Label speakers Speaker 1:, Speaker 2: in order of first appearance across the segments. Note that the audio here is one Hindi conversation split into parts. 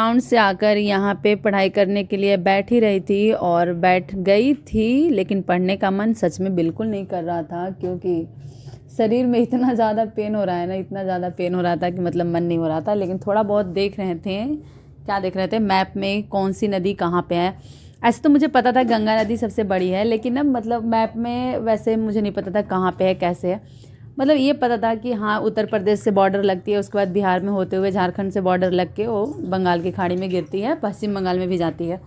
Speaker 1: ग्राउंड से आकर यहाँ पे पढ़ाई करने के लिए बैठ ही रही थी और बैठ गई थी, लेकिन पढ़ने का मन सच में बिल्कुल नहीं कर रहा था, क्योंकि शरीर में इतना ज़्यादा पेन हो रहा है ना, इतना ज़्यादा पेन हो रहा था कि मतलब मन नहीं हो रहा था। लेकिन थोड़ा बहुत देख रहे थे, क्या देख रहे थे, मैप में कौन सी नदी कहाँ पे है। ऐसे तो मुझे पता था गंगा नदी सबसे बड़ी है, लेकिन ना मतलब मैप में वैसे मुझे नहीं पता था कहाँ पे है, कैसे है। मतलब ये पता था कि हाँ उत्तर प्रदेश से बॉर्डर लगती है, उसके बाद बिहार में होते हुए झारखंड से बॉर्डर लग के वो बंगाल की खाड़ी में गिरती है, पश्चिम बंगाल में भी जाती है।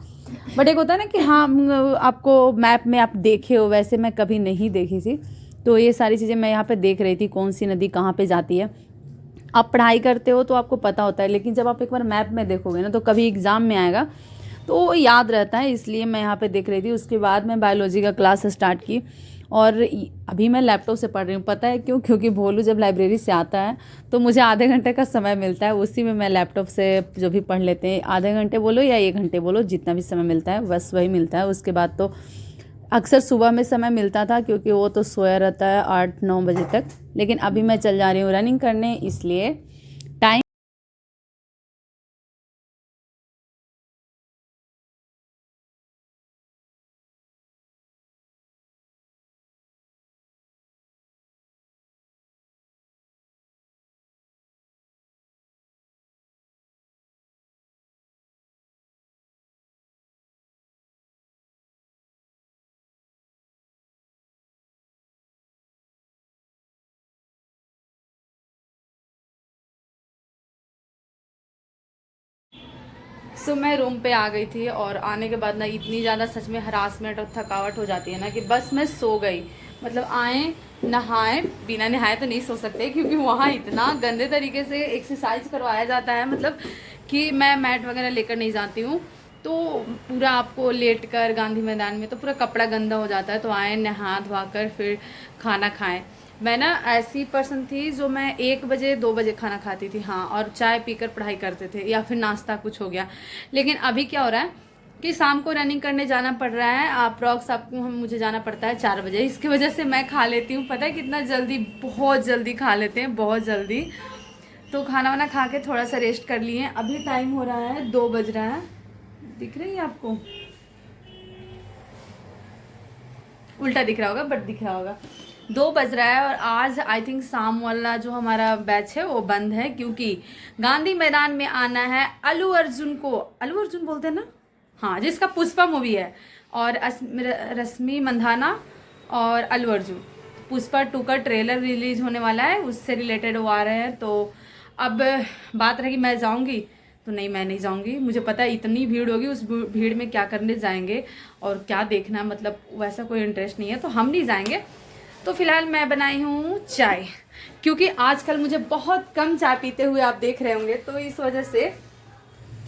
Speaker 1: बट एक होता है ना कि हाँ आपको मैप में आप देखे हो, वैसे मैं कभी नहीं देखी थी। तो ये सारी चीज़ें मैं यहाँ पे देख रही थी, कौन सी नदी कहाँ पे जाती है। आप पढ़ाई करते हो तो आपको पता होता है, लेकिन जब आप एक बार मैप में देखोगे ना तो कभी एग्ज़ाम में आएगा तो याद रहता है, इसलिए मैं यहाँ पे देख रही थी। उसके बाद मैं बायोलॉजी का क्लास स्टार्ट की और अभी मैं लैपटॉप से पढ़ रही हूँ। पता है क्यों? क्योंकि भोलू जब लाइब्रेरी से आता है तो मुझे आधे घंटे का समय मिलता है, उसी में मैं लैपटॉप से जो भी पढ़ लेते हैं, आधे घंटे बोलो या 1 घंटे बोलो, जितना भी समय मिलता है बस वही मिलता है। उसके बाद तो अक्सर सुबह में समय मिलता था, क्योंकि वो तो सोया रहता है 8-9 बजे तक। लेकिन अभी मैं चल जा रही हूँ रनिंग करने, इसलिए टाइम। सो मैं रूम पे आ गई थी और आने के बाद ना इतनी ज़्यादा सच में हरासमेंट और थकावट हो जाती है ना कि बस मैं सो गई। मतलब आए नहाए, बिना नहाए तो नहीं सो सकते, क्योंकि वहाँ इतना गंदे तरीके से एक्सरसाइज करवाया जाता है, मतलब कि मैं मैट वगैरह लेकर नहीं जाती हूँ। तो पूरा आपको लेट कर गांधी मैदान में तो पूरा कपड़ा गंदा हो जाता है। तो आए नहा धोवा कर फिर खाना खाएं। मैं ना ऐसी पर्सन थी जो मैं 1 बजे 2 बजे खाना खाती थी, हाँ, और चाय पीकर पढ़ाई करते थे या फिर नाश्ता कुछ हो गया। लेकिन अभी क्या हो रहा है कि शाम को रनिंग करने जाना पड़ रहा है, अप्रॉक्स आपको मुझे जाना पड़ता है 4 बजे। इसकी वजह से मैं खा लेती हूँ, पता है कितना जल्दी, बहुत जल्दी खा लेते हैं, बहुत जल्दी। तो खाना वाना खा के थोड़ा सा रेस्ट कर लिए। अभी टाइम हो रहा है 2 बज रहा है, दिख रही है आपको? उल्टा दिख रहा होगा बट दिख रहा होगा। 2 बज रहा है और आज आई थिंक शाम वाला जो हमारा बैच है वो बंद है, क्योंकि गांधी मैदान में आना है अल्लू अर्जुन को। अल्लू अर्जुन बोलते हैं ना, हाँ, जिसका पुष्पा मूवी है, और रश्मि मंदाना और अल्लू अर्जुन। पुष्पा 2 का ट्रेलर रिलीज होने वाला है, उससे रिलेटेड वो आ रहे हैं। तो अब बात रही मैं जाऊंगी तो नहीं, मैं नहीं जाऊंगी। मुझे पता है इतनी भीड़ होगी, उस भीड़ में क्या करने जाएंगे और क्या देखना, मतलब वैसा कोई इंटरेस्ट नहीं है, तो हम नहीं जाएंगे। तो फिलहाल मैं बनाई हूँ चाय, क्योंकि आजकल मुझे बहुत कम चाय पीते हुए आप देख रहे होंगे, तो इस वजह से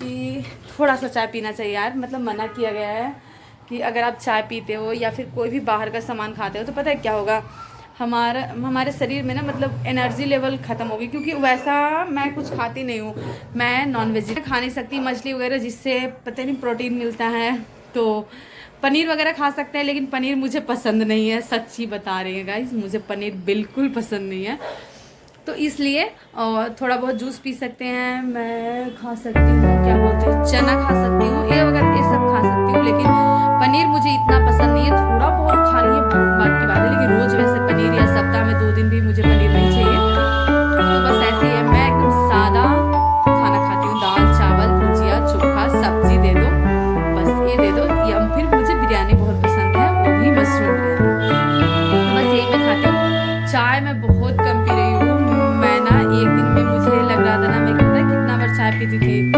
Speaker 1: कि थोड़ा सा चाय पीना चाहिए यार। मतलब मना किया गया है कि अगर आप चाय पीते हो या फिर कोई भी बाहर का सामान खाते हो तो पता है क्या होगा, हमारे शरीर में ना मतलब एनर्जी लेवल ख़त्म होगी। क्योंकि वैसा मैं कुछ खाती नहीं हूँ, मैं नॉन वेजिटेरियन खा नहीं सकती, मछली वगैरह जिससे पता नहीं प्रोटीन मिलता है। तो पनीर वगैरह खा सकते हैं, लेकिन पनीर मुझे पसंद नहीं है, सच्ची बता रही है गाइस, मुझे पनीर बिल्कुल पसंद नहीं है। तो इसलिए थोड़ा बहुत जूस पी सकते हैं, मैं खा सकती हूँ, क्या बोलते हैं, चना खा सकती हूँ, ये वगैरह ये सब खा सकती हूँ। लेकिन पनीर मुझे इतना पसंद नहीं है, थोड़ा बहुत खा लिए बात की बात है, लेकिन रोज़ वैसे पनीर या सप्ताह में 2 दिन भी मुझे पनीर नहीं चाहिए। तो बस ऐसे ही है, मैं एकदम सादा खाना खाती हूँ, दाल चावल भुजिया चोखा सब्जी दे दो, बस ये दे दो। या फिर मुझे बिरयानी बहुत पसंद है, वो भी मशरूम बिरयानी, तो बस यही मैं खाती हूँ। चाय मैं बहुत कम पी रही हूँ। मैं ना एक दिन में मुझे लग रहा था ना, मैं कितना बार चाय पीती थी,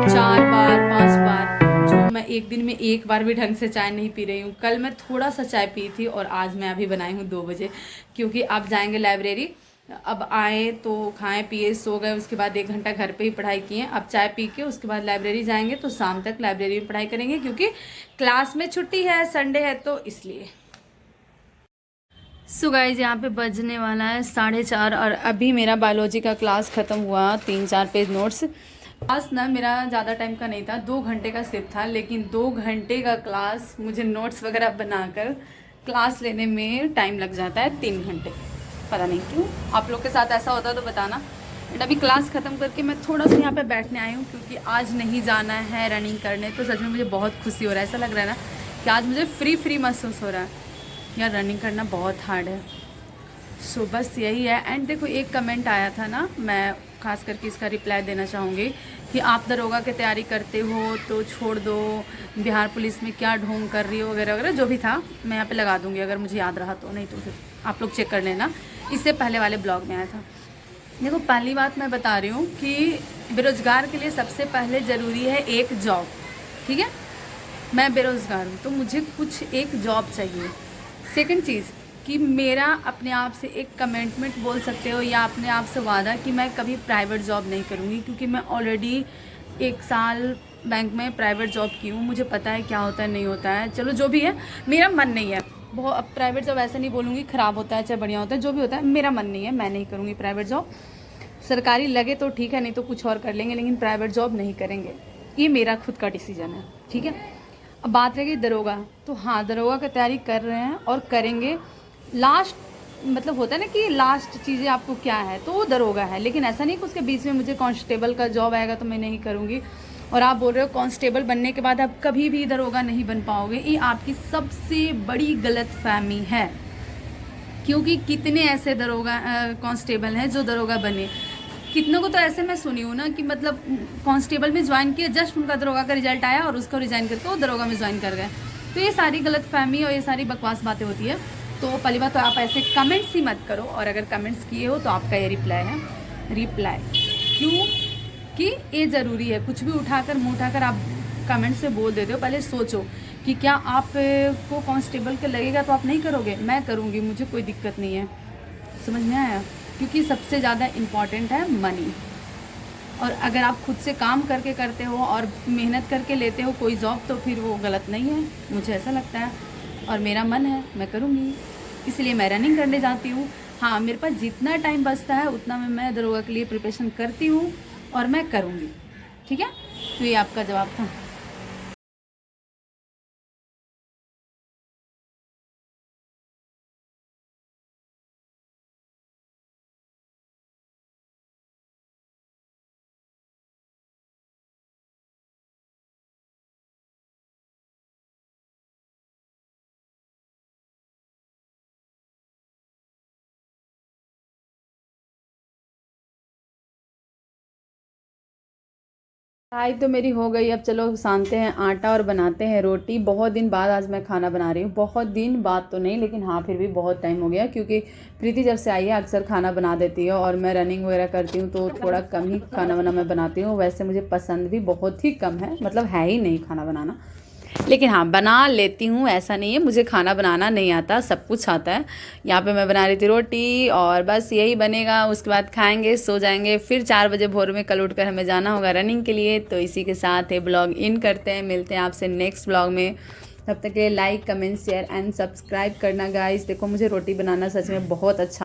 Speaker 1: 4 बार 5 बार, जो मैं एक दिन में एक बार भी ढंग से चाय नहीं पी रही हूँ। कल मैं थोड़ा सा चाय पी थी और आज मैं अभी बनाई हूँ 2 बजे, क्योंकि अब जाएंगे लाइब्रेरी। अब आए तो खाएं पिए सो गए, उसके बाद 1 घंटा घर पे ही पढ़ाई किए। अब चाय पी के उसके बाद लाइब्रेरी जाएंगे, तो शाम तक लाइब्रेरी में पढ़ाई करेंगे, क्योंकि क्लास में छुट्टी है, संडे है, तो इसलिए। सो गाइज यहाँ पे बजने वाला है 4:30 और अभी मेरा बायोलॉजी का क्लास ख़त्म हुआ। 3-4 पेज नोट्स। क्लास ना मेरा ज़्यादा टाइम का नहीं था, 2 घंटे का शिफ्ट था, लेकिन 2 घंटे का क्लास मुझे नोट्स वगैरह बनाकर क्लास लेने में टाइम लग जाता है 3 घंटे। पता नहीं क्यों आप लोग के साथ ऐसा होता तो बताना। एंड अभी क्लास ख़त्म करके मैं थोड़ा सा यहाँ पे बैठने आई हूँ क्योंकि आज नहीं जाना है रनिंग करने। तो सच में मुझे बहुत खुशी हो रहा है, ऐसा लग रहा है ना कि आज मुझे फ्री महसूस हो रहा है। यार रनिंग करना बहुत हार्ड है। सो बस यही है। एंड देखो एक कमेंट आया था ना, मैं खास करके इसका रिप्लाई देना चाहूँगी कि आप दरोगा की तैयारी करते हो तो छोड़ दो, बिहार पुलिस में क्या ढोंग कर रही हो वगैरह वगैरह, जो भी था मैं यहाँ पे लगा दूँगी अगर मुझे याद रहा तो, नहीं तो फिर आप लोग चेक कर लेना, इससे पहले वाले ब्लॉग में आया था। देखो पहली बात मैं बता रही हूँ कि बेरोज़गार के लिए सबसे पहले ज़रूरी है एक जॉब, ठीक है। मैं बेरोज़गार हूँ तो मुझे कुछ एक जॉब चाहिए। सेकंड चीज़ कि मेरा अपने आप से एक कमिटमेंट बोल सकते हो या अपने आप से वादा कि मैं कभी प्राइवेट जॉब नहीं करूँगी, क्योंकि मैं ऑलरेडी 1 साल बैंक में प्राइवेट जॉब की हूँ। मुझे पता है क्या होता है नहीं होता है, चलो जो भी है, मेरा मन नहीं है बहुत। अब प्राइवेट जॉब ऐसा नहीं बोलूँगी ख़राब होता है चाहे बढ़िया होता है, जो भी होता है मेरा मन नहीं है, मैं नहीं करूँगी प्राइवेट जॉब। सरकारी लगे तो ठीक है, नहीं तो कुछ और कर लेंगे, लेकिन प्राइवेट जॉब नहीं करेंगे। ये मेरा खुद का डिसीजन है, ठीक है। अब बात रह गई दरोगा, तो हाँ दरोगा की तैयारी कर रहे हैं और करेंगे। लास्ट मतलब होता है ना कि लास्ट चीज़ें आपको क्या है, तो वो दरोगा है। लेकिन ऐसा नहीं कि उसके बीच में मुझे कांस्टेबल का जॉब आएगा तो मैं नहीं करूँगी। और आप बोल रहे हो कांस्टेबल बनने के बाद आप कभी भी दरोगा नहीं बन पाओगे, ये आपकी सबसे बड़ी गलतफहमी है। क्योंकि कितने ऐसे दरोगा कांस्टेबल हैं जो दरोगा बने, कितनों को तो ऐसे मैं सुनी हूँ ना कि मतलब कांस्टेबल में ज्वाइन किया, जस्ट उनका दरोगा का रिजल्ट आया और उसको रिज़ाइन करके वो दरोगा में ज्वाइन कर गए। तो ये सारी गलतफहमी और ये सारी बकवास बातें होती है। तो पहली बात तो आप ऐसे कमेंट्स ही मत करो, और अगर कमेंट्स किए हो तो आपका ये रिप्लाई है। रिप्लाई क्यों कि ये ज़रूरी है, कुछ भी उठाकर मुँह उठाकर आप कमेंट से बोल देते हो। पहले सोचो कि क्या आप को कांस्टेबल के लगेगा तो आप नहीं करोगे। मैं करूँगी, मुझे कोई दिक्कत नहीं है, समझ में आया। क्योंकि सबसे ज़्यादा इम्पॉर्टेंट है मनी। और अगर आप खुद से काम करके करते हो और मेहनत करके लेते हो कोई जॉब, तो फिर वो गलत नहीं है, मुझे ऐसा लगता है। और मेरा मन है, मैं करूँगी, इसलिए मैं रनिंग करने जाती हूँ। हाँ मेरे पास जितना टाइम बचता है उतना में मैं दरोगा के लिए प्रिपरेशन करती हूँ और मैं करूँगी, ठीक है। तो ये आपका जवाब था। चाय तो मेरी हो गई। अब चलो सानते हैं आटा और बनाते हैं रोटी। बहुत दिन बाद आज मैं खाना बना रही हूँ, बहुत दिन बाद तो नहीं लेकिन हाँ फिर भी बहुत टाइम हो गया, क्योंकि प्रीति जब से आई है अक्सर खाना बना देती है और मैं रनिंग वगैरह करती हूँ तो थोड़ा कम ही खाना वाना मैं बनाती हूँ। वैसे मुझे पसंद भी बहुत ही कम है, मतलब है ही नहीं खाना बनाना, लेकिन हाँ बना लेती हूँ। ऐसा नहीं है मुझे खाना बनाना नहीं आता, सब कुछ आता है। यहाँ पे मैं बना रही थी रोटी और बस यही बनेगा, उसके बाद खाएंगे सो जाएंगे। फिर 4 बजे भोर में कल उठकर हमें जाना होगा रनिंग के लिए। तो इसी के साथ ये ब्लॉग इन करते हैं, मिलते हैं आपसे नेक्स्ट ब्लॉग में। तब तक के like comment share and subscribe करना गाइस। देखो मुझे रोटी बनाना सच में बहुत अच्छा